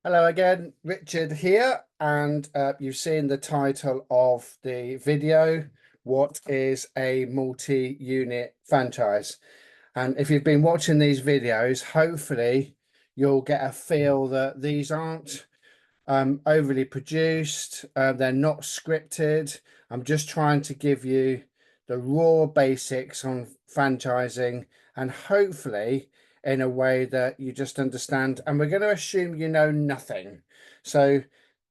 Hello again, Richard here, and you've seen the title of the video, What is a Multi-Unit Franchise? And if you've been watching these videos, hopefully you'll get a feel that these aren't overly produced, they're not scripted. I'm just trying to give you the raw basics on franchising and hopefully in a way that you just understand. And we're going to assume you know nothing. So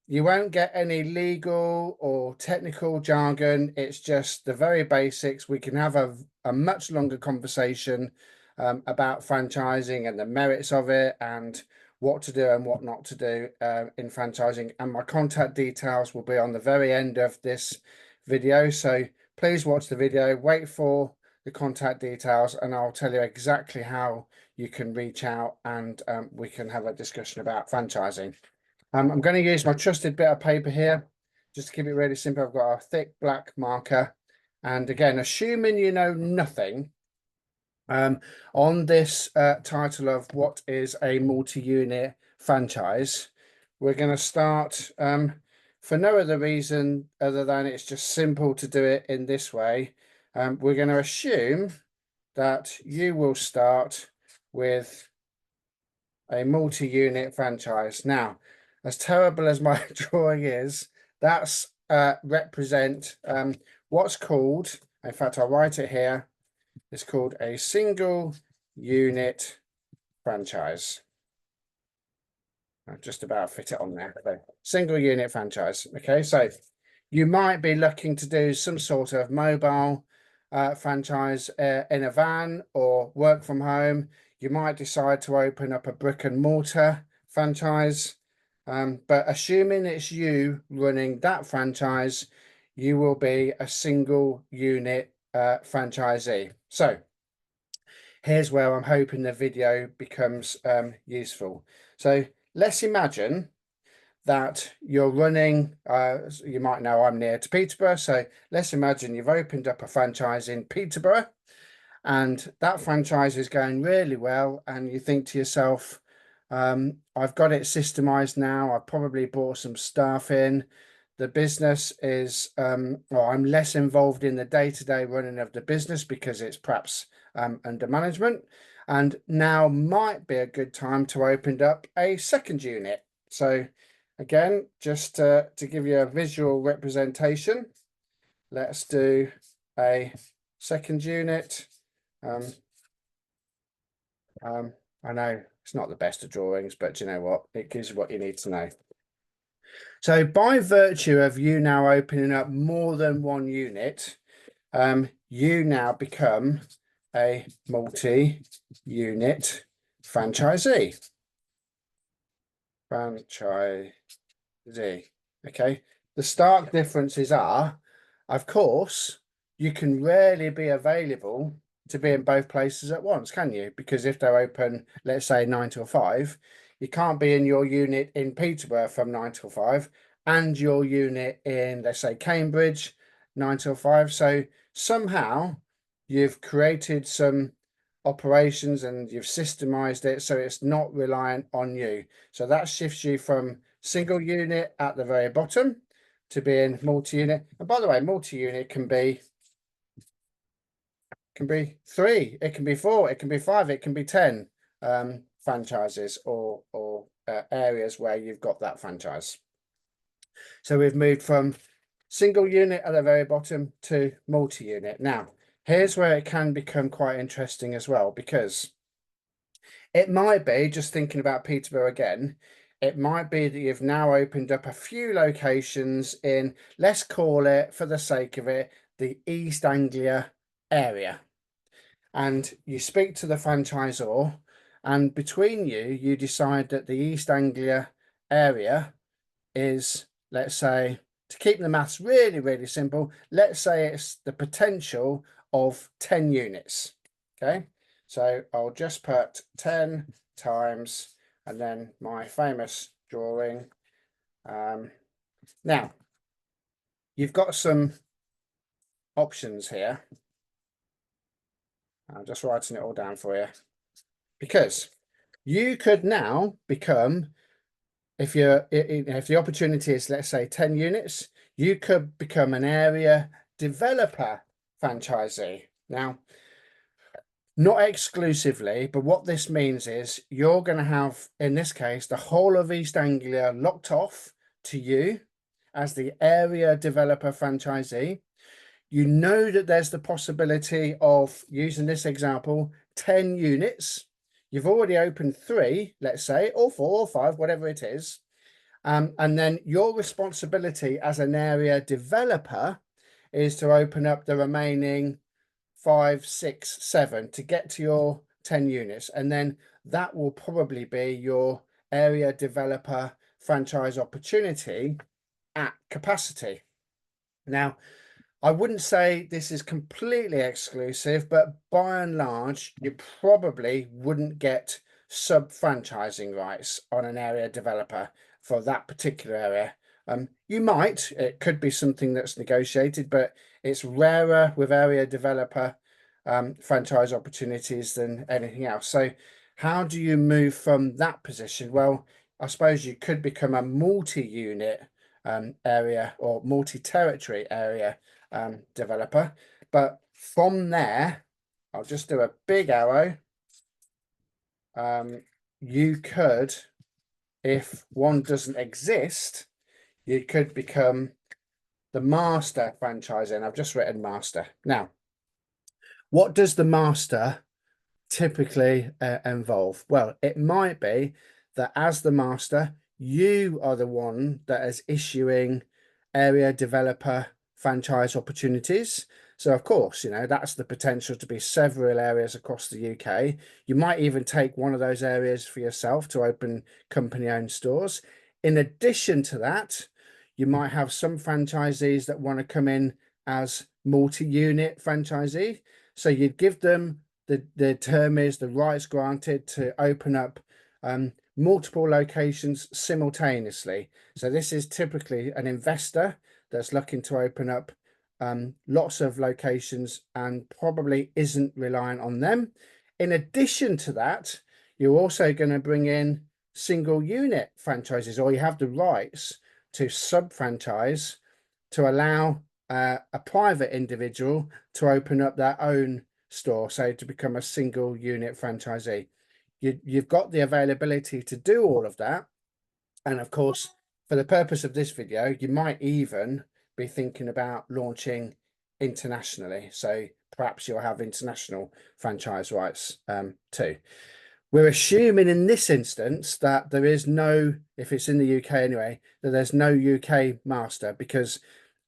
you won't get any legal or technical jargon. It's just the very basics. We can have a much longer conversation about franchising and the merits of it and what to do and what not to do in franchising. And my contact details will be on the very end of this video. So please watch the video, wait for the contact details, and I'll tell you exactly how you can reach out and we can have a discussion about franchising. I'm going to use my trusted bit of paper here, just to keep it really simple. I've got a thick black marker. And again, assuming you know nothing, on this title of what is a multi-unit franchise, we're going to start for no other reason other than it's just simple to do it in this way. We're going to assume that you will start with a multi-unit franchise. Now, as terrible as my drawing is, that's represent what's called, in fact, I'll write it here, it's called a single unit franchise. I'll just about fit it on there. So, single unit franchise. Okay, so you might be looking to do some sort of mobile franchise in a van or work from home. You might decide to open up a brick and mortar franchise. But assuming it's you running that franchise, you will be a single unit franchisee. So here's where I'm hoping the video becomes useful. So let's imagine that you're running, you might know I'm near to Peterborough. So let's imagine you've opened up a franchise in Peterborough and that franchise is going really well. And you think to yourself, I've got it systemized now. I've probably brought some staff in. The business is, well, I'm less involved in the day-to-day running of the business because it's perhaps under management. And now might be a good time to open up a second unit. So again, just to give you a visual representation, let's do a second unit. I know it's not the best of drawings, but you know what? It gives you what you need to know. So by virtue of you now opening up more than one unit, you now become a multi-unit franchisee. Okay. The stark differences are, of course, you can rarely be available to be in both places at once, can you? Because if they're open, let's say 9 till 5, you can't be in your unit in Peterborough from 9 till 5 and your unit in, let's say, Cambridge, 9 till 5. So somehow you've created some operations and you've systemized it so it's not reliant on you. So that shifts you from single unit at the very bottom to being multi-unit. And by the way, multi-unit can be 3, it can be 4, it can be 5, it can be 10 franchises or areas where you've got that franchise. So we've moved from single unit at the very bottom to multi-unit. Now, here's where it can become quite interesting as well, because it might be, just thinking about Peterborough again, it might be that you've now opened up a few locations in, let's call it, for the sake of it, the East Anglia area. And you speak to the franchisor, and between you, you decide that the East Anglia area is, let's say, to keep the maths really, really simple, let's say it's the potential of 10 units. Okay, so I'll just put 10 times and then my famous drawing. Now, you've got some options here. I'm just writing it all down for you because you could now become, if the opportunity is, let's say, 10 units, you could become an area developer franchisee. Now, not exclusively, but what this means is you're going to have, in this case, the whole of East Anglia locked off to you as the area developer franchisee. You know that there's the possibility of, using this example, 10 units. You've already opened 3, let's say, or 4 or 5, whatever it is. And then your responsibility as an area developer is to open up the remaining 5, 6, 7 to get to your 10 units. And then that will probably be your area developer franchise opportunity at capacity. Now, I wouldn't say this is completely exclusive, but by and large, you probably wouldn't get sub-franchising rights on an area developer for that particular area. You might, it could be something that's negotiated, but it's rarer with area developer franchise opportunities than anything else. So how do you move from that position? Well, I suppose you could become a multi-unit area or multi-territory area developer, but from there, I'll just do a big arrow. You could, if one doesn't exist, you could become the master franchisee, and I've just written master. Now, what does the master typically involve? Well, it might be that as the master, you are the one that is issuing area developer franchise opportunities. So of course, that's the potential to be several areas across the UK. You might even take one of those areas for yourself to open company-owned stores. In addition to that, you might have some franchisees that want to come in as multi-unit franchisee. So you'd give them the term is the rights granted to open up multiple locations simultaneously. So this is typically an investor that's looking to open up lots of locations and probably isn't reliant on them. In addition to that, you're also going to bring in single unit franchises, or you have the rights to sub-franchise to allow a private individual to open up their own store, so to become a single unit franchisee. You've got the availability to do all of that. And of course, for the purpose of this video, you might even be thinking about launching internationally. So perhaps you'll have international franchise rights too. We're assuming in this instance that there is no, if it's in the UK anyway, that there's no UK master, because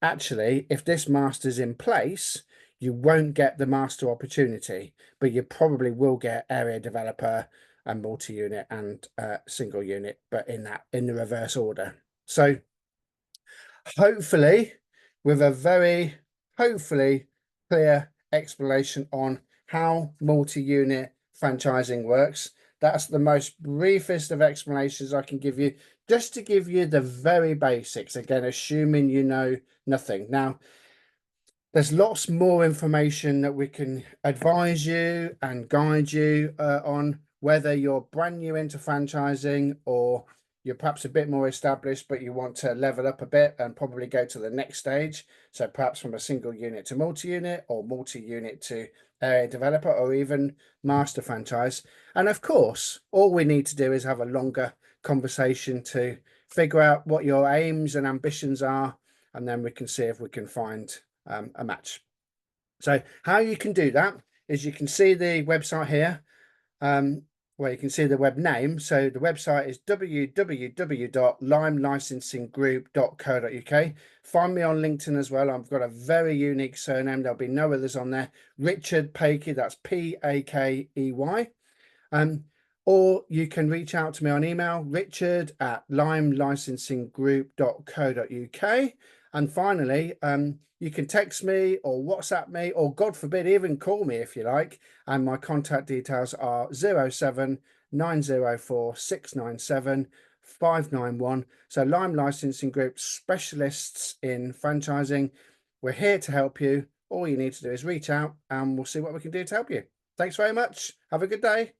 actually, if this master's in place, you won't get the master opportunity, but you probably will get area developer and multi-unit and single unit, but in the reverse order. So hopefully, with a very clear explanation on how multi-unit franchising works, that's the most briefest of explanations I can give you, just to give you the very basics, again, assuming you know nothing. Now, there's lots more information that we can advise you and guide you on, whether you're brand new into franchising or you're perhaps a bit more established, but you want to level up a bit and probably go to the next stage. So perhaps from a single unit to multi-unit, or multi-unit to area developer, or even master franchise. And of course, all we need to do is have a longer conversation to figure out what your aims and ambitions are, and then we can see if we can find a match. So how you can do that is, you can see the website here, where you can see the web name. So the website is www.limelicensinggroup.co.uk. Find me on LinkedIn as well. I've got a very unique surname. There'll be no others on there. Richard Pakey, that's Pakey. Or you can reach out to me on email, richard@limelicensinggroup.co.uk. And finally, you can text me or WhatsApp me, or God forbid, even call me if you like. And my contact details are 07904 697 591. So Lime Licensing Group, specialists in franchising. We're here to help you. All you need to do is reach out and we'll see what we can do to help you. Thanks very much. Have a good day.